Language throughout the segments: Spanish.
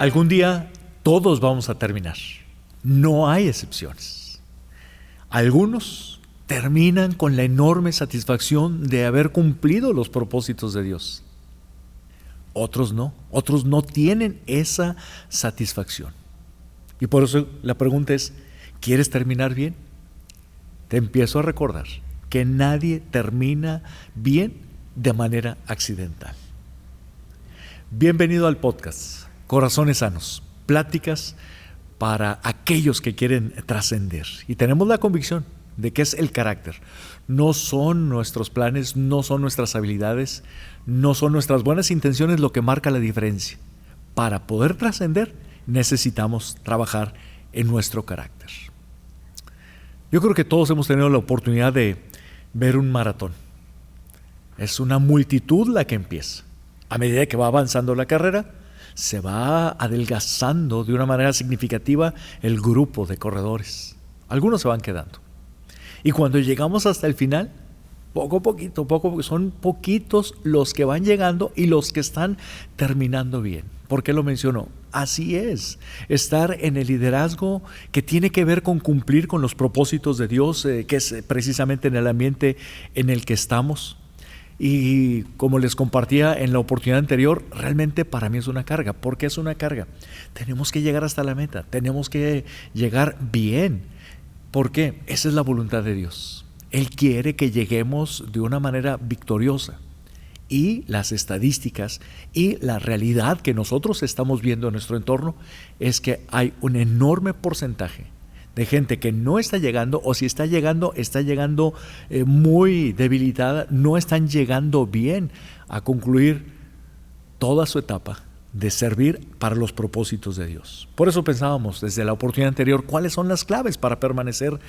Algún día todos vamos a terminar. No hay excepciones. Algunos terminan con la enorme satisfacción de haber cumplido los propósitos de Dios. Otros no tienen esa satisfacción. Y por eso la pregunta es, ¿quieres terminar bien? Te empiezo a recordar que nadie termina bien de manera accidental. Bienvenido al podcast Corazones Sanos, pláticas para aquellos que quieren trascender. Y tenemos la convicción de que es el carácter. No son nuestros planes, no son nuestras habilidades, no son nuestras buenas intenciones lo que marca la diferencia. Para poder trascender necesitamos trabajar en nuestro carácter. Yo creo que todos hemos tenido la oportunidad de ver un maratón. Es una multitud la que empieza. A medida que va avanzando la carrera, se va adelgazando de una manera significativa el grupo de corredores. Algunos se van quedando. Y cuando llegamos hasta el final, son poquitos los que van llegando y los que están terminando bien. ¿Por qué lo menciono? Así es, estar en el liderazgo que tiene que ver con cumplir con los propósitos de Dios, que es precisamente en el ambiente en el que estamos. Y como les compartía en la oportunidad anterior, realmente para mí es una carga. ¿Por qué es una carga? Tenemos que llegar hasta la meta, tenemos que llegar bien. ¿Por qué? Esa es la voluntad de Dios. Él quiere que lleguemos de una manera victoriosa. Y las estadísticas y la realidad que nosotros estamos viendo en nuestro entorno es que hay un enorme porcentaje de gente que no está llegando, o si está llegando muy debilitada, no están llegando bien a concluir toda su etapa de servir para los propósitos de Dios. Por eso pensábamos desde la oportunidad anterior, ¿cuáles son las claves para permanecer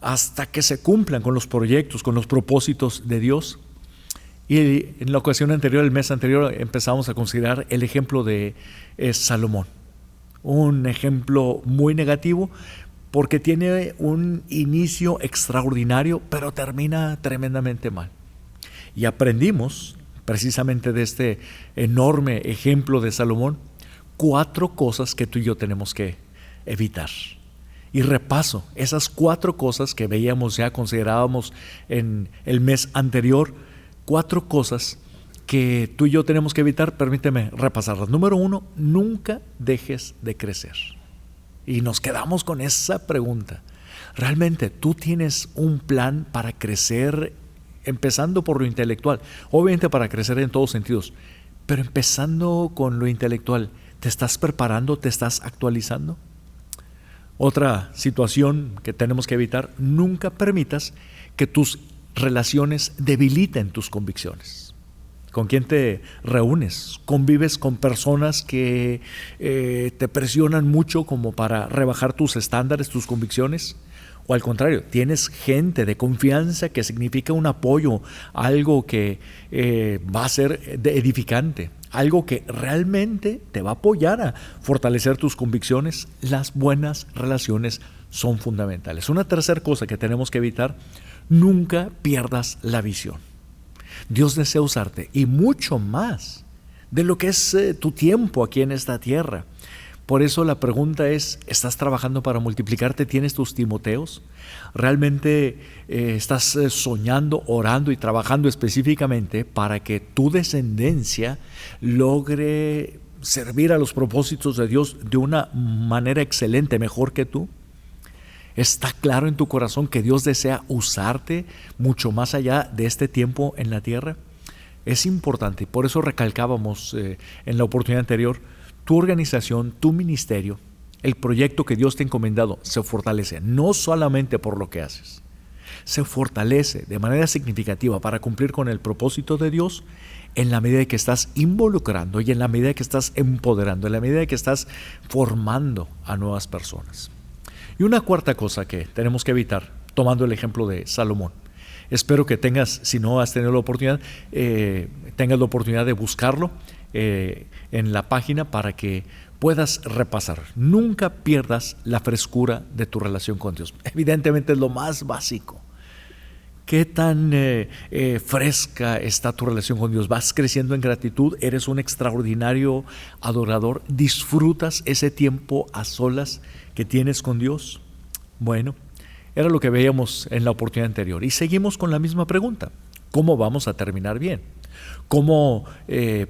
hasta que se cumplan con los proyectos, con los propósitos de Dios? Y en la ocasión anterior, el mes anterior, empezamos a considerar el ejemplo de Salomón. Un ejemplo muy negativo porque tiene un inicio extraordinario, pero termina tremendamente mal. Y aprendimos precisamente de este enorme ejemplo de Salomón 4 cosas que tú y yo tenemos que evitar. Y repaso esas 4 cosas que veíamos ya, considerábamos en el mes anterior, 4 cosas que tú y yo tenemos que evitar. Permíteme repasarlas. Número 1, nunca dejes de crecer. Y nos quedamos con esa pregunta. ¿Realmente tú tienes un plan para crecer, empezando por lo intelectual? Obviamente para crecer en todos sentidos, pero empezando con lo intelectual, ¿te estás preparando? ¿Te estás actualizando? Otra situación que tenemos que evitar, nunca permitas que tus relaciones debiliten tus convicciones. ¿Con quién te reúnes? ¿Convives con personas que te presionan mucho como para rebajar tus estándares, tus convicciones? ¿O al contrario, tienes gente de confianza que significa un apoyo, algo que va a ser edificante, algo que realmente te va a apoyar a fortalecer tus convicciones? Las buenas relaciones son fundamentales. Una tercera cosa que tenemos que evitar, nunca pierdas la visión. Dios desea usarte y mucho más de lo que es tu tiempo aquí en esta tierra. Por eso la pregunta es, ¿estás trabajando para multiplicarte? ¿Tienes tus Timoteos? ¿Realmente estás soñando, orando y trabajando específicamente para que tu descendencia logre servir a los propósitos de Dios de una manera excelente, mejor que tú? ¿Está claro en tu corazón que Dios desea usarte mucho más allá de este tiempo en la tierra? Es importante, y por eso recalcábamos en la oportunidad anterior, tu organización, tu ministerio, el proyecto que Dios te ha encomendado se fortalece, no solamente por lo que haces, se fortalece de manera significativa para cumplir con el propósito de Dios en la medida que estás involucrando y en la medida que estás empoderando, en la medida que estás formando a nuevas personas. Y una cuarta cosa que tenemos que evitar, tomando el ejemplo de Salomón. Espero que tengas, si no has tenido la oportunidad, tengas la oportunidad de buscarlo en la página para que puedas repasar. Nunca pierdas la frescura de tu relación con Dios. Evidentemente es lo más básico. ¿Qué tan fresca está tu relación con Dios? ¿Vas creciendo en gratitud? ¿Eres un extraordinario adorador? ¿Disfrutas ese tiempo a solas que tienes con Dios? Bueno, era lo que veíamos en la oportunidad anterior. Y seguimos con la misma pregunta. ¿Cómo vamos a terminar bien? ¿Cómo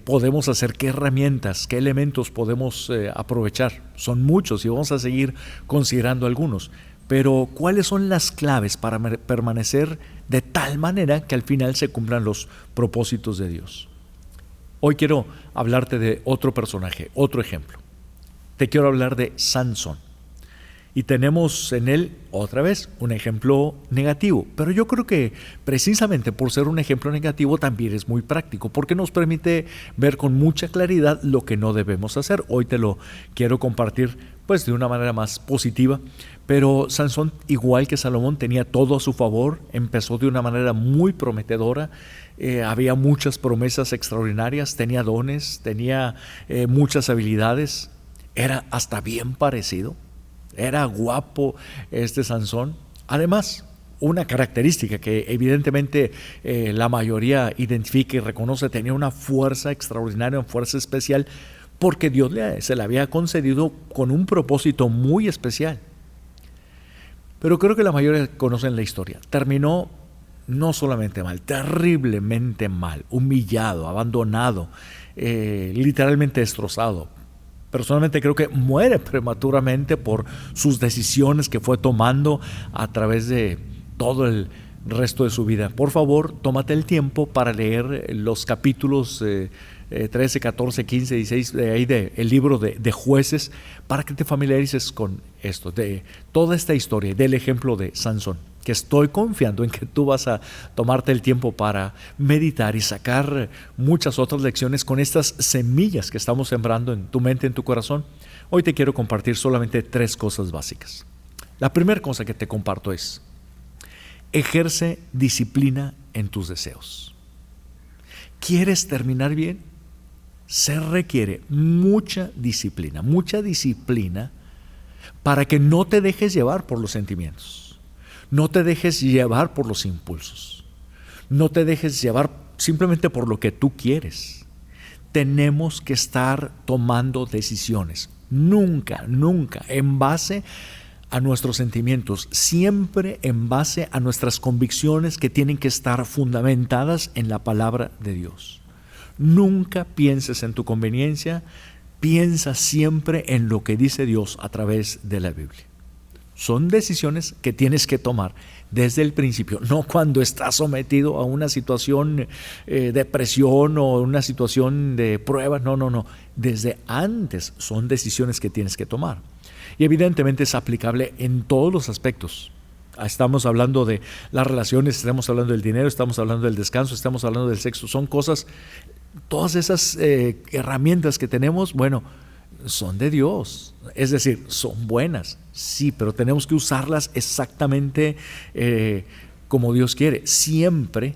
podemos hacer? ¿Qué herramientas, qué elementos podemos aprovechar? Son muchos y vamos a seguir considerando algunos. Pero ¿cuáles son las claves para permanecer de tal manera que al final se cumplan los propósitos de Dios? Hoy quiero hablarte de otro personaje, otro ejemplo. Te quiero hablar de Sansón. Y tenemos en él, otra vez, un ejemplo negativo. Pero yo creo que precisamente por ser un ejemplo negativo también es muy práctico, porque nos permite ver con mucha claridad lo que no debemos hacer. Hoy te lo quiero compartir pues de una manera más positiva. Pero Sansón, igual que Salomón, tenía todo a su favor. Empezó de una manera muy prometedora. Había muchas promesas extraordinarias, tenía dones, tenía muchas habilidades. Era hasta bien parecido. Era guapo este Sansón. Además, una característica que evidentemente la mayoría identifica y reconoce, tenía una fuerza extraordinaria, una fuerza especial, porque Dios se la había concedido con un propósito muy especial. Pero creo que la mayoría conocen la historia. Terminó no solamente mal, terriblemente mal, humillado, abandonado, literalmente destrozado. Personalmente creo que muere prematuramente por sus decisiones que fue tomando a través de todo el resto de su vida. Por favor, tómate el tiempo para leer los capítulos 13, 14, 15, 16 de ahí del libro de Jueces, para que te familiarices con esto, de toda esta historia, del ejemplo de Sansón, que estoy confiando en que tú vas a tomarte el tiempo para meditar y sacar muchas otras lecciones con estas semillas que estamos sembrando en tu mente, en tu corazón. Hoy te quiero compartir solamente 3 cosas básicas. La primera cosa que te comparto es: ejerce disciplina en tus deseos. ¿Quieres terminar bien? Se requiere mucha disciplina para que no te dejes llevar por los sentimientos. No te dejes llevar por los impulsos. No te dejes llevar simplemente por lo que tú quieres. Tenemos que estar tomando decisiones. Nunca en base a nuestros sentimientos, siempre en base a nuestras convicciones que tienen que estar fundamentadas en la palabra de Dios. Nunca pienses en tu conveniencia, piensa siempre en lo que dice Dios a través de la Biblia. Son decisiones que tienes que tomar desde el principio, no cuando estás sometido a una situación de presión o una situación de prueba, no. Desde antes son decisiones que tienes que tomar. Y evidentemente es aplicable en todos los aspectos. Estamos hablando de las relaciones, estamos hablando del dinero, estamos hablando del descanso, estamos hablando del sexo. Son cosas, todas esas herramientas que tenemos, bueno, son de Dios. Es decir, son buenas, sí, pero tenemos que usarlas exactamente como Dios quiere, siempre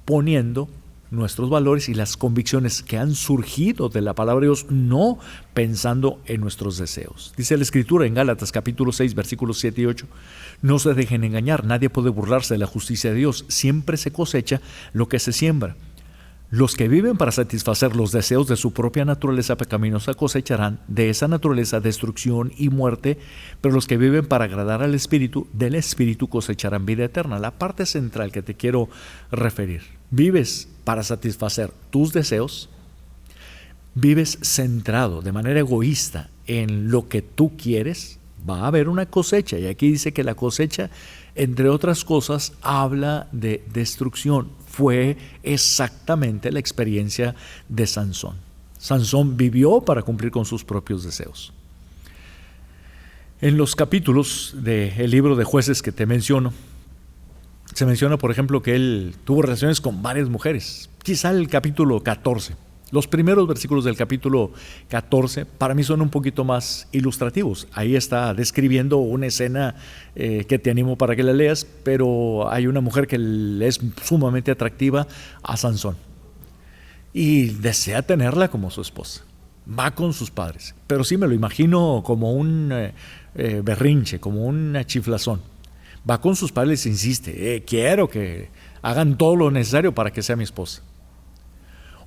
poniendo nuestros valores y las convicciones que han surgido de la palabra de Dios, no pensando en nuestros deseos. Dice la Escritura en Gálatas capítulo 6, versículos 7 y 8, no se dejen engañar, nadie puede burlarse de la justicia de Dios, siempre se cosecha lo que se siembra. Los que viven para satisfacer los deseos de su propia naturaleza pecaminosa cosecharán de esa naturaleza destrucción y muerte, pero los que viven para agradar al Espíritu, del Espíritu cosecharán vida eterna. La parte central que te quiero referir: vives para satisfacer tus deseos, vives centrado de manera egoísta en lo que tú quieres, va a haber una cosecha. Y aquí dice que la cosecha, entre otras cosas, habla de destrucción. Fue exactamente la experiencia de Sansón. Sansón vivió para cumplir con sus propios deseos. En los capítulos del libro de Jueces que te menciono, se menciona, por ejemplo, que él tuvo relaciones con varias mujeres. Quizá el capítulo 14. Los primeros versículos del capítulo 14 para mí son un poquito más ilustrativos. Ahí está describiendo una escena que te animo para que la leas, pero hay una mujer que le es sumamente atractiva a Sansón y desea tenerla como su esposa. Va con sus padres, pero sí me lo imagino como un berrinche, como una chiflazón. Va con sus padres y insiste, quiero que hagan todo lo necesario para que sea mi esposa.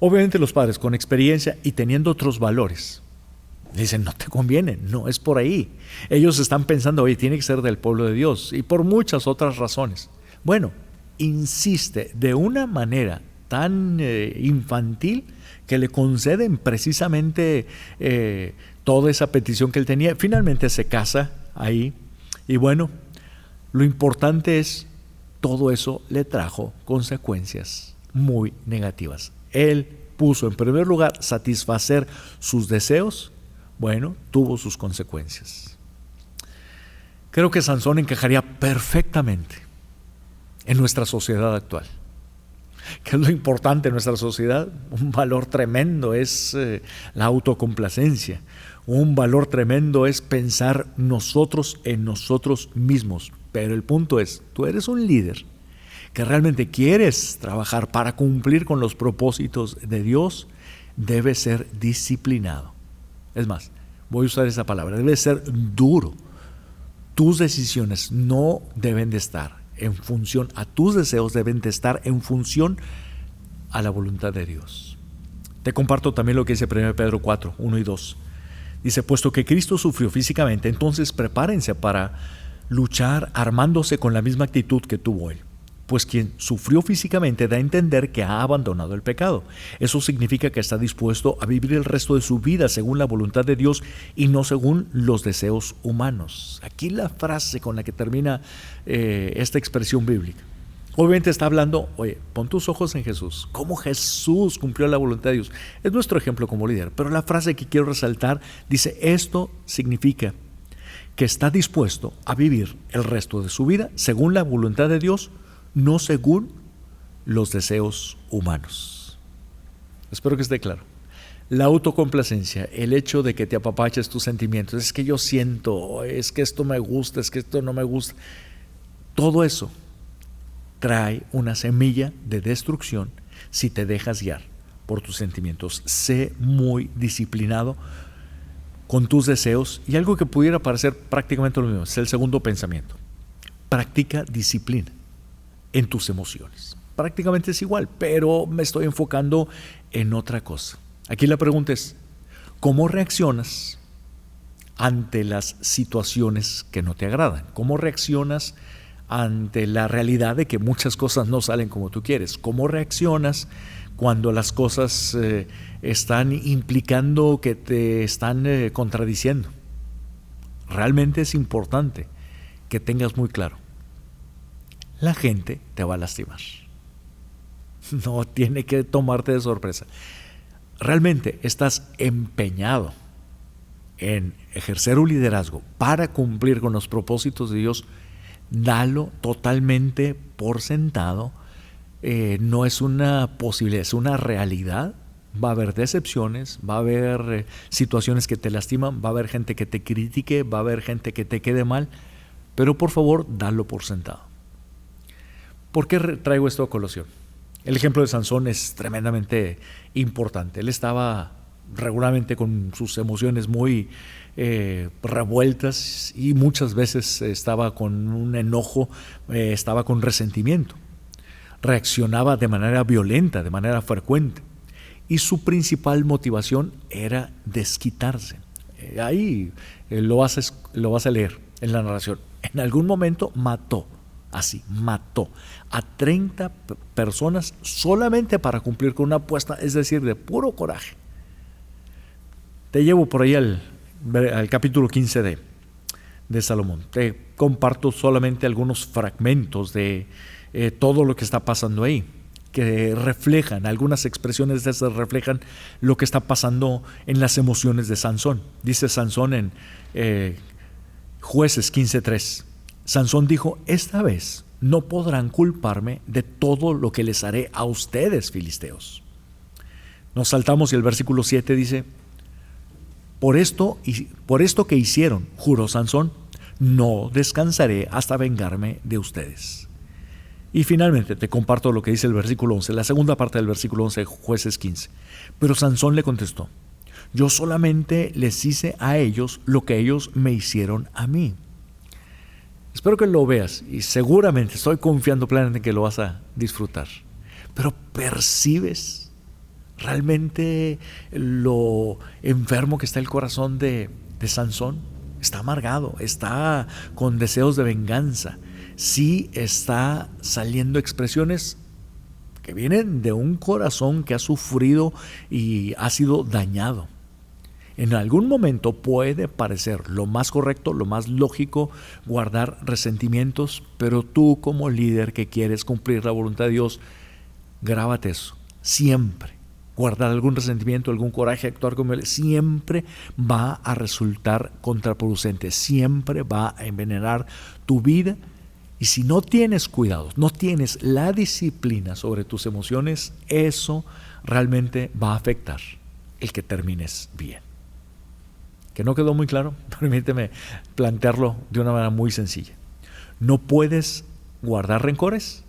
Obviamente los padres con experiencia y teniendo otros valores dicen, no te conviene, no es por ahí. Ellos están pensando, oye, tiene que ser del pueblo de Dios, y por muchas otras razones. Bueno, insiste de una manera tan infantil que le conceden precisamente toda esa petición que él tenía. Finalmente se casa ahí, y bueno, lo importante es, todo eso le trajo consecuencias muy negativas. Él puso en primer lugar satisfacer sus deseos. Bueno, tuvo sus consecuencias. Creo que Sansón encajaría perfectamente en nuestra sociedad actual. ¿Qué es lo importante en nuestra sociedad? Un valor tremendo es la autocomplacencia. Un valor tremendo es pensar nosotros en nosotros mismos. Pero el punto es, tú eres un líder que realmente quieres trabajar para cumplir con los propósitos de Dios, debes ser disciplinado. Es más, voy a usar esa palabra, debes ser duro. Tus decisiones no deben de estar en función a tus deseos, deben de estar en función a la voluntad de Dios. Te comparto también lo que dice 1 Pedro 4, 1 y 2. Dice, puesto que Cristo sufrió físicamente, entonces prepárense para luchar armándose con la misma actitud que tuvo Él. Pues quien sufrió físicamente da a entender que ha abandonado el pecado. Eso significa que está dispuesto a vivir el resto de su vida según la voluntad de Dios y no según los deseos humanos. Aquí la frase con la que termina esta expresión bíblica. Obviamente está hablando, oye, pon tus ojos en Jesús. ¿Cómo Jesús cumplió la voluntad de Dios? Es nuestro ejemplo como líder. Pero la frase que quiero resaltar dice, esto significa que está dispuesto a vivir el resto de su vida según la voluntad de Dios, no según los deseos humanos. Espero que esté claro. La autocomplacencia, el hecho de que te apapaches tus sentimientos, es que yo siento, es que esto me gusta, es que esto no me gusta, todo eso trae una semilla de destrucción si te dejas guiar por tus sentimientos. Sé muy disciplinado con tus deseos, y algo que pudiera parecer prácticamente lo mismo, es el segundo pensamiento. Practica disciplina en tus emociones. Prácticamente es igual, pero me estoy enfocando en otra cosa. Aquí la pregunta es, ¿cómo reaccionas ante las situaciones que no te agradan? ¿Cómo reaccionas ante la realidad de que muchas cosas no salen como tú quieres? ¿Cómo reaccionas cuando las cosas están implicando que te están contradiciendo? Realmente es importante que tengas muy claro, la gente te va a lastimar. No tiene que tomarte de sorpresa. Realmente estás empeñado en ejercer un liderazgo para cumplir con los propósitos de Dios, dalo totalmente por sentado. No es una posibilidad, es una realidad. Va a haber decepciones, va a haber situaciones que te lastiman, va a haber gente que te critique, va a haber gente que te quede mal, pero por favor, dalo por sentado. ¿Por qué traigo esto a colación? El ejemplo de Sansón es tremendamente importante. Él estaba regularmente con sus emociones muy revueltas, y muchas veces estaba con un enojo, estaba con resentimiento. Reaccionaba de manera violenta, de manera frecuente, y su principal motivación era desquitarse. Ahí lo vas a leer en la narración. En algún momento mató a 30 personas solamente para cumplir con una apuesta, es decir, de puro coraje. Te llevo por ahí al capítulo 15 de Salomón. Te comparto solamente algunos fragmentos de todo lo que está pasando ahí, que reflejan, algunas expresiones de esas reflejan lo que está pasando en las emociones de Sansón. Dice Sansón en Jueces 15:3. Sansón dijo, esta vez no podrán culparme de todo lo que les haré a ustedes, filisteos. Nos saltamos y el versículo 7 dice, por esto que hicieron, juró Sansón, no descansaré hasta vengarme de ustedes. Y finalmente te comparto lo que dice el versículo 11, la segunda parte del versículo 11 de Jueces 15. Pero Sansón le contestó, yo solamente les hice a ellos lo que ellos me hicieron a mí. Espero que lo veas y seguramente estoy confiando plenamente en que lo vas a disfrutar. Pero percibes realmente lo enfermo que está el corazón de Sansón. Está amargado, está con deseos de venganza. Sí está saliendo expresiones que vienen de un corazón que ha sufrido y ha sido dañado. En algún momento puede parecer lo más correcto, lo más lógico, guardar resentimientos, pero tú como líder que quieres cumplir la voluntad de Dios, grábate eso. Siempre guardar algún resentimiento, algún coraje, actuar como él, siempre va a resultar contraproducente, siempre va a envenenar tu vida. Y si no tienes cuidado, no tienes la disciplina sobre tus emociones, eso realmente va a afectar el que termines bien. ¿Que no quedó muy claro? Permíteme plantearlo de una manera muy sencilla. No puedes guardar rencores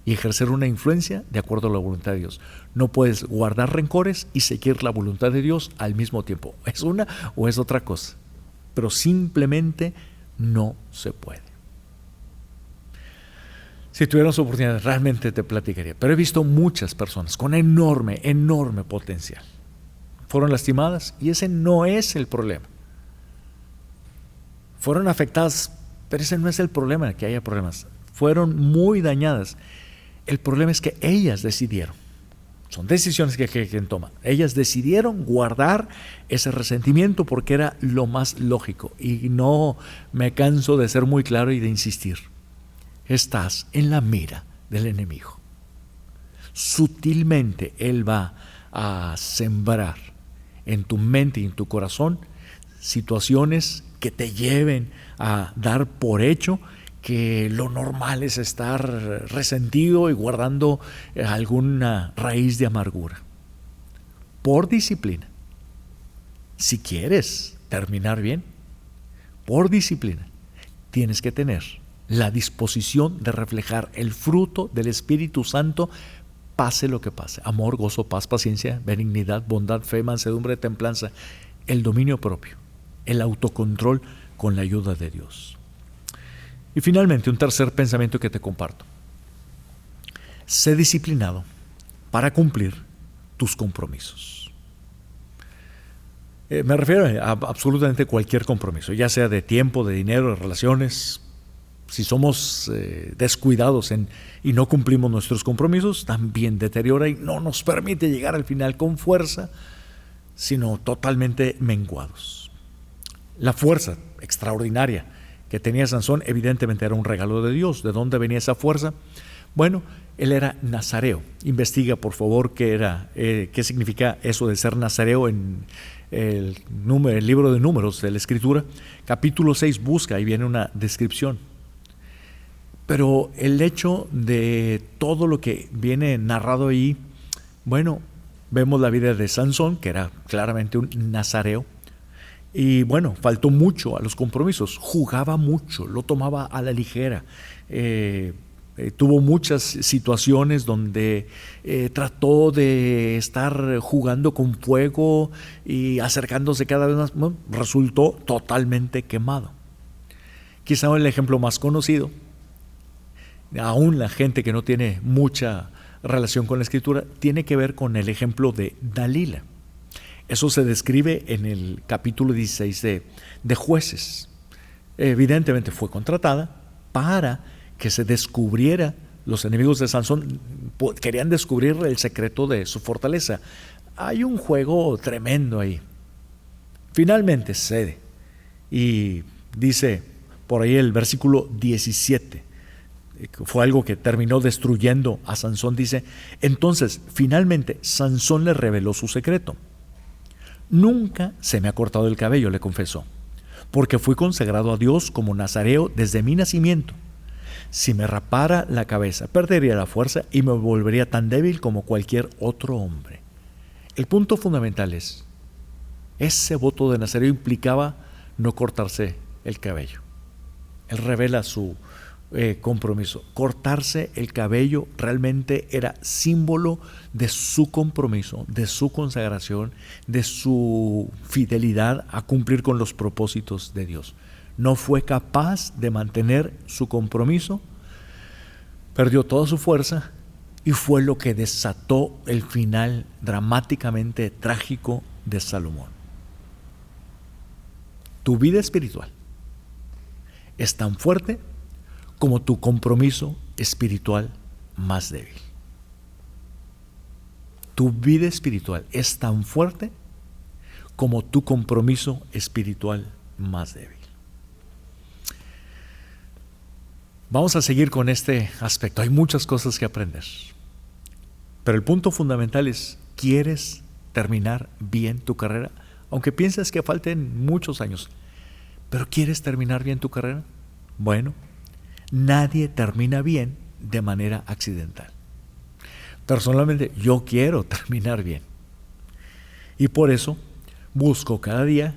y ejercer una influencia de acuerdo a la voluntad de Dios. No puedes guardar rencores y seguir la voluntad de Dios al mismo tiempo. ¿Es una o es otra cosa? Pero simplemente no se puede. Si tuviéramos oportunidad, realmente te platicaría. Pero he visto muchas personas con enorme potencial. Fueron lastimadas y ese no es el problema. Fueron afectadas, pero ese no es el problema, que haya problemas. Fueron muy dañadas. El problema es que ellas decidieron. Son decisiones que quien toma. Ellas decidieron guardar ese resentimiento porque era lo más lógico. Y no me canso de ser muy claro y de insistir. Estás en la mira del enemigo. Sutilmente él va a sembrar en tu mente y en tu corazón situaciones que te lleven a dar por hecho que lo normal es estar resentido y guardando alguna raíz de amargura. Por disciplina, si quieres terminar bien, por disciplina, tienes que tener la disposición de reflejar el fruto del Espíritu Santo, pase lo que pase. Amor, gozo, paz, paciencia, benignidad, bondad, fe, mansedumbre, templanza, el dominio propio, el autocontrol con la ayuda de Dios. Y finalmente, un tercer pensamiento que te comparto. Sé disciplinado para cumplir tus compromisos. Me refiero a absolutamente cualquier compromiso, ya sea de tiempo, de dinero, de relaciones. Si somos descuidados y no cumplimos nuestros compromisos, también deteriora y no nos permite llegar al final con fuerza, sino totalmente menguados. La fuerza extraordinaria que tenía Sansón evidentemente era un regalo de Dios. ¿De dónde venía esa fuerza? Bueno, él era nazareo. Investiga, por favor, qué significa eso de ser nazareo en el libro de Números de la Escritura. Capítulo 6 busca y viene una descripción. Pero el hecho de todo lo que viene narrado ahí, bueno, vemos la vida de Sansón, que era claramente un nazareo, y bueno, faltó mucho a los compromisos, jugaba mucho, lo tomaba a la ligera, tuvo muchas situaciones donde trató de estar jugando con fuego y acercándose cada vez más, bueno, resultó totalmente quemado. Quizá el ejemplo más conocido, aún la gente que no tiene mucha relación con la Escritura, tiene que ver con el ejemplo de Dalila. Eso se describe en el capítulo 16 de Jueces. Evidentemente fue contratada para que se descubriera, los enemigos de Sansón querían descubrir el secreto de su fortaleza. Hay un juego tremendo ahí. Finalmente cede y dice por ahí el versículo 17, fue algo que terminó destruyendo a Sansón. Dice: entonces finalmente Sansón le reveló su secreto. Nunca se me ha cortado el cabello, le confesó, porque fui consagrado a Dios como nazareo desde mi nacimiento. Si me rapara la cabeza, perdería la fuerza y me volvería tan débil como cualquier otro hombre. El punto fundamental es, ese voto de nazareo implicaba no cortarse el cabello. Él revela su compromiso. Cortarse el cabello realmente era símbolo de su compromiso, de su consagración, de su fidelidad a cumplir con los propósitos de Dios. no fue capaz de mantener su compromiso, perdió toda su fuerza y fue lo que desató el final dramáticamente trágico de Salomón. Tu vida espiritual es tan fuerte como tu compromiso espiritual más débil. Tu vida espiritual es tan fuerte como tu compromiso espiritual más débil. Vamos a seguir con este aspecto. Hay muchas cosas que aprender. Pero el punto fundamental es, ¿quieres terminar bien tu carrera? Aunque pienses que falten muchos años, ¿pero quieres terminar bien tu carrera? Bueno, nadie termina bien de manera accidental. Personalmente, yo quiero terminar bien. Y por eso busco cada día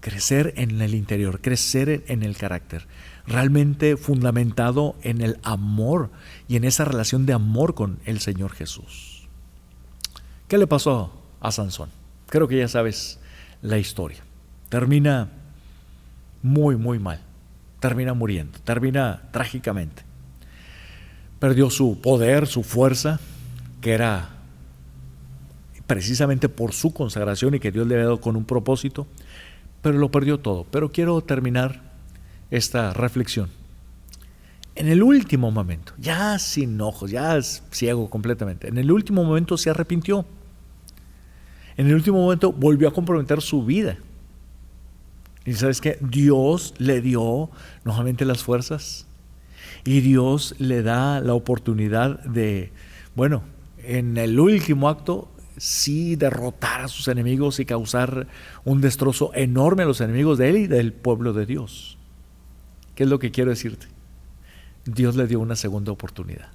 crecer en el interior, crecer en el carácter, realmente fundamentado en el amor y en esa relación de amor con el Señor Jesús. ¿Qué le pasó a Sansón? Creo que ya sabes la historia. Termina muy, muy mal. Termina muriendo, termina trágicamente. Perdió su poder, su fuerza, que era precisamente por su consagración y que Dios le había dado con un propósito, pero lo perdió todo. Pero quiero terminar esta reflexión. En el último momento, ya sin ojos, ya ciego completamente, en el último momento se arrepintió. En el último momento volvió a comprometer su vida. Y ¿sabes qué? Dios le dio nuevamente las fuerzas y Dios le da la oportunidad de, en el último acto, sí derrotar a sus enemigos y causar un destrozo enorme a los enemigos de él y del pueblo de Dios. ¿Qué es lo que quiero decirte? Dios le dio una segunda oportunidad.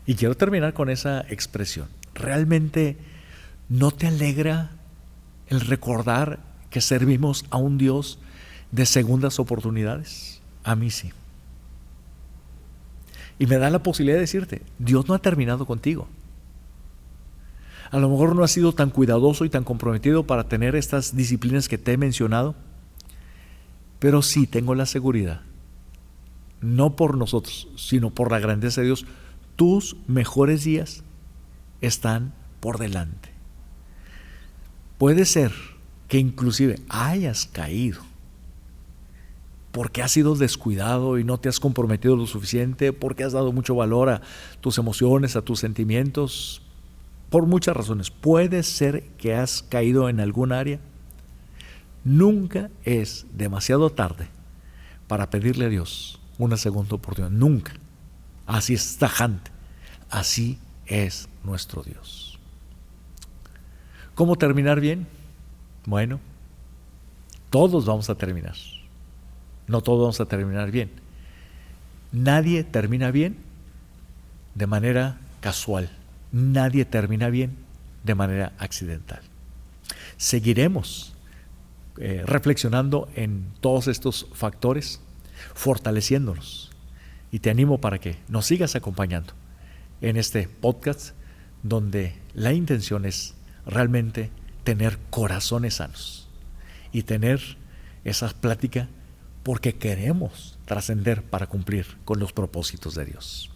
Y quiero terminar con esa expresión. ¿Realmente no te alegra el recordar que servimos a un Dios de segundas oportunidades? A mí sí. Y me da la posibilidad de decirte, Dios no ha terminado contigo. A lo mejor no has sido tan cuidadoso y tan comprometido para tener estas disciplinas que te he mencionado, pero sí tengo la seguridad, no por nosotros, sino por la grandeza de Dios, tus mejores días están por delante. Puede ser que inclusive hayas caído porque has sido descuidado y no te has comprometido lo suficiente, porque has dado mucho valor a tus emociones, a tus sentimientos, por muchas razones. Puede ser que has caído en algún área. Nunca es demasiado tarde para pedirle a Dios una segunda oportunidad. Nunca. Así es tajante. Así es nuestro Dios. ¿Cómo terminar bien? Bueno, todos vamos a terminar. No todos vamos a terminar bien. Nadie termina bien de manera casual. Nadie termina bien de manera accidental. Seguiremos reflexionando en todos estos factores, fortaleciéndonos. Y te animo para que nos sigas acompañando en este podcast, donde la intención es realmente tener corazones sanos y tener esa plática porque queremos trascender para cumplir con los propósitos de Dios.